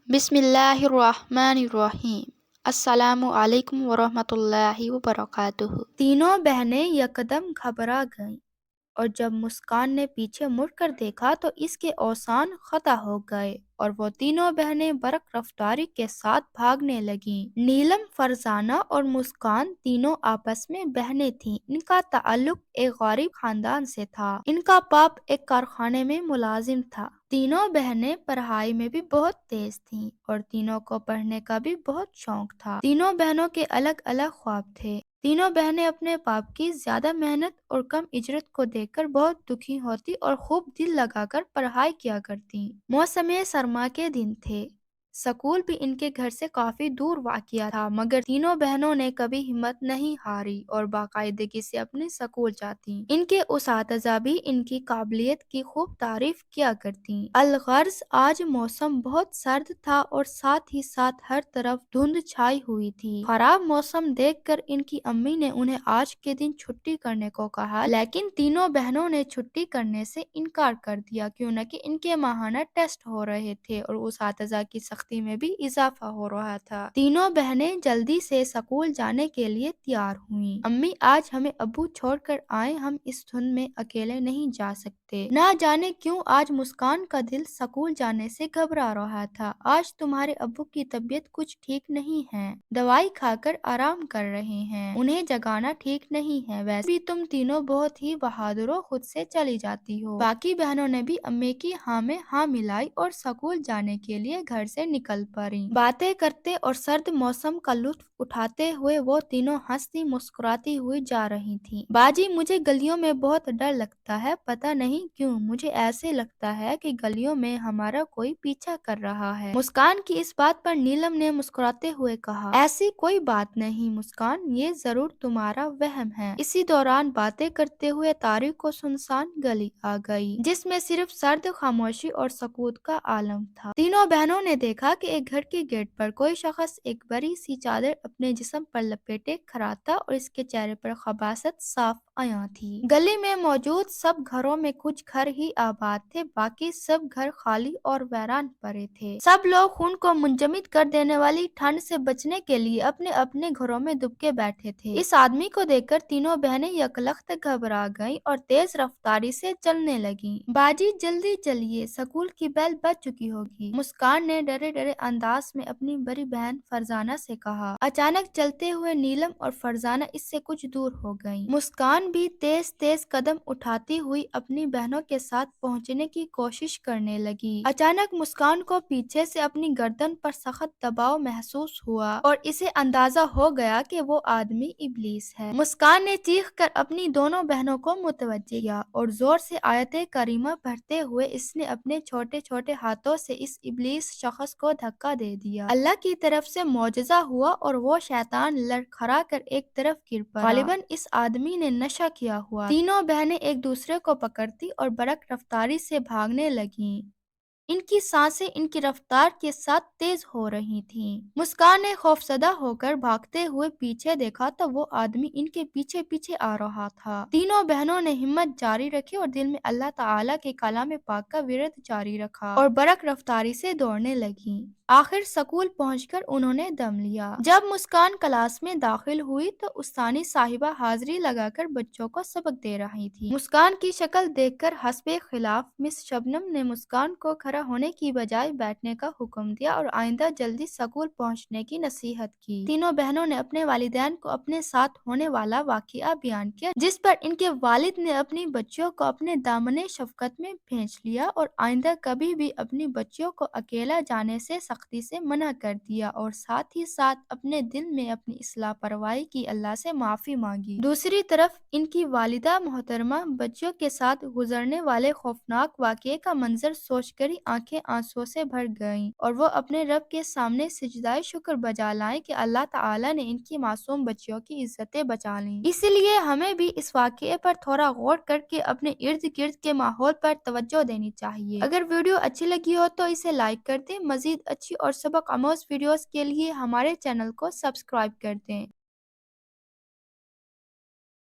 بسم اللہ الرحمن الرحیم۔ السلام علیکم ورحمۃ اللہ وبرکاتہ۔ تینوں بہنیں یکدم گھبرا گئیں اور جب مسکان نے پیچھے مڑ کر دیکھا تو اس کے اوزان خطا ہو گئے اور وہ تینوں بہنیں برق رفتاری کے ساتھ بھاگنے لگیں۔ نیلم، فرزانہ اور مسکان تینوں آپس میں بہنیں تھیں۔ ان کا تعلق ایک غریب خاندان سے تھا۔ ان کا باپ ایک کارخانے میں ملازم تھا۔ تینوں بہنیں پڑھائی میں بھی بہت تیز تھیں اور تینوں کو پڑھنے کا بھی بہت شوق تھا۔ تینوں بہنوں کے الگ الگ خواب تھے۔ تینوں بہنیں اپنے باپ کی زیادہ محنت اور کم اجرت کو دیکھ کر بہت دکھی ہوتی اور خوب دل لگا کر پڑھائی کیا کرتی۔ موسم سرما کے دن تھے۔ سکول بھی ان کے گھر سے کافی دور واقع تھا، مگر تینوں بہنوں نے کبھی ہمت نہیں ہاری اور باقاعدگی سے اپنے سکول جاتی۔ ان کے اساتذہ بھی ان کی قابلیت کی خوب تعریف کیا کرتی۔ الغرض آج موسم بہت سرد تھا اور ساتھ ہی ساتھ ہر طرف دھند چھائی ہوئی تھی۔ خراب موسم دیکھ کر ان کی امی نے انہیں آج کے دن چھٹی کرنے کو کہا، لیکن تینوں بہنوں نے چھٹی کرنے سے انکار کر دیا، کیوں نہ کہ ان کے ماہانہ ٹیسٹ ہو رہے تھے اور اساتذہ کی سختی میں بھی اضافہ ہو رہا تھا۔ تینوں بہنیں جلدی سے سکول جانے کے لیے تیار ہوئیں۔ امی، آج ہمیں ابو چھوڑ کر آئے، ہم اس دھند میں اکیلے نہیں جا سکتے۔ نہ جانے کیوں آج مسکان کا دل سکول جانے سے گھبرا رہا تھا۔ آج تمہارے ابو کی طبیعت کچھ ٹھیک نہیں ہے، دوائی کھا کر آرام کر رہے ہیں، انہیں جگانا ٹھیک نہیں ہے۔ ویسے بھی تم تینوں بہت ہی بہادر ہو، خود سے چلی جاتی ہو۔ باقی بہنوں نے بھی امی کی ہاں میں ہاں ملائی اور سکول جانے کے لیے گھر سے نکل پڑیں۔ باتیں کرتے اور سرد موسم کا لطف اٹھاتے ہوئے وہ تینوں ہنستی مسکراتی ہوئی جا رہی تھیں۔ باجی، مجھے گلیوں میں بہت ڈر لگتا ہے، پتہ نہیں کیوں مجھے ایسے لگتا ہے کہ گلیوں میں ہمارا کوئی پیچھا کر رہا ہے۔ مسکان کی اس بات پر نیلم نے مسکراتے ہوئے کہا، ایسی کوئی بات نہیں مسکان، یہ ضرور تمہارا وہم ہے۔ اسی دوران باتیں کرتے ہوئے تاریک و سنسان گلی آ گئی، جس میں صرف سرد خاموشی اور سکوت کا عالم تھا۔ تینوں بہنوں نے دیکھا کہ ایک گھر کے گیٹ پر کوئی شخص ایک بڑی سی چادر اپنے جسم پر لپیٹے کھڑا تھا اور اس کے چہرے پر خباثت صاف عیاں تھی۔ گلی میں موجود سب گھروں میں کچھ گھر ہی آباد تھے، باقی سب گھر خالی اور ویران پڑے تھے۔ سب لوگ خون کو منجمد کر دینے والی ٹھنڈ سے بچنے کے لیے اپنے اپنے گھروں میں دبکے بیٹھے تھے۔ اس آدمی کو دیکھ کر تینوں بہنیں یکلخت گھبرا گئیں اور تیز رفتاری سے چلنے لگیں۔ باجی جلدی چلیے، سکول کی بیل بج چکی ہوگی، مسکان نے ڈرے ڈرے انداز میں اپنی بڑی بہن فرزانہ سے کہا۔ اچانک چلتے ہوئے نیلم اور فرزانہ اس سے کچھ دور ہو گئیں۔ مسکان بھی تیز تیز قدم اٹھاتی ہوئی اپنی بہنوں کے ساتھ پہنچنے کی کوشش کرنے لگی۔ اچانک مسکان کو پیچھے سے اپنی گردن پر سخت دباؤ محسوس ہوا اور اسے اندازہ ہو گیا کہ وہ آدمی ابلیس ہے۔ مسکان نے چیخ کر اپنی دونوں بہنوں کو متوجہ کیا اور زور سے آیت کریمہ پڑھتے ہوئے اس نے اپنے چھوٹے چھوٹے ہاتھوں سے اس ابلیس شخص کو دھکا دے دیا۔ اللہ کی طرف سے معجزہ ہوا اور وہ شیطان لڑکھڑا کر ایک طرف گر پڑا۔ غالباً اس آدمی نے نشہ کیا ہوا۔ تینوں بہنیں ایک دوسرے کو پکڑتی اور برق رفتاری سے بھاگنے لگیں۔ ان کی سانسیں ان کی رفتار کے ساتھ تیز ہو رہی تھیں۔ مسکان نے خوفزدہ ہو کر بھاگتے ہوئے پیچھے دیکھا تو وہ آدمی ان کے پیچھے پیچھے آ رہا تھا۔ تینوں بہنوں نے ہمت جاری رکھی اور دل میں اللہ تعالیٰ کے کلام پاک کا ورد جاری رکھا اور برق رفتاری سے دوڑنے لگیں۔ آخر سکول پہنچ کر انہوں نے دم لیا۔ جب مسکان کلاس میں داخل ہوئی تو استانی صاحبہ حاضری لگا کر بچوں کو سبق دے رہی تھی۔ مسکان کی شکل دیکھ کر حسب خلاف مس شبنم نے مسکان کو کھڑا ہونے کی بجائے بیٹھنے کا حکم دیا اور آئندہ جلدی سکول پہنچنے کی نصیحت کی۔ تینوں بہنوں نے اپنے والدین کو اپنے ساتھ ہونے والا واقعہ بیان کیا، جس پر ان کے والد نے اپنی بچیوں کو اپنے دامن شفقت میں بھیج لیا اور آئندہ کبھی بھی اپنی بچیوں کو اکیلا جانے سے سختی سے منع کر دیا اور ساتھ ہی ساتھ اپنے دل میں اپنی اصلاح پروائی کی اللہ سے معافی مانگی۔ دوسری طرف ان کی والدہ محترمہ بچیوں کے ساتھ گزرنے والے خوفناک واقعے کا منظر سوچ کر ہی آنکھیں آنسوں سے بھر گئیں اور وہ اپنے رب کے سامنے سجدہ شکر بجا لائیں کہ اللہ تعالیٰ نے ان کی معصوم بچیوں کی عزتیں بچا لیں۔ اسی لیے ہمیں بھی اس واقعے پر تھوڑا غور کر کے اپنے ارد گرد کے ماحول پر توجہ دینی چاہیے۔ اگر ویڈیو اچھی لگی ہو تو اسے لائک کر دیں۔ مزید اچھی اور سبق آموز ویڈیوز کے لیے ہمارے چینل کو سبسکرائب کر دیں۔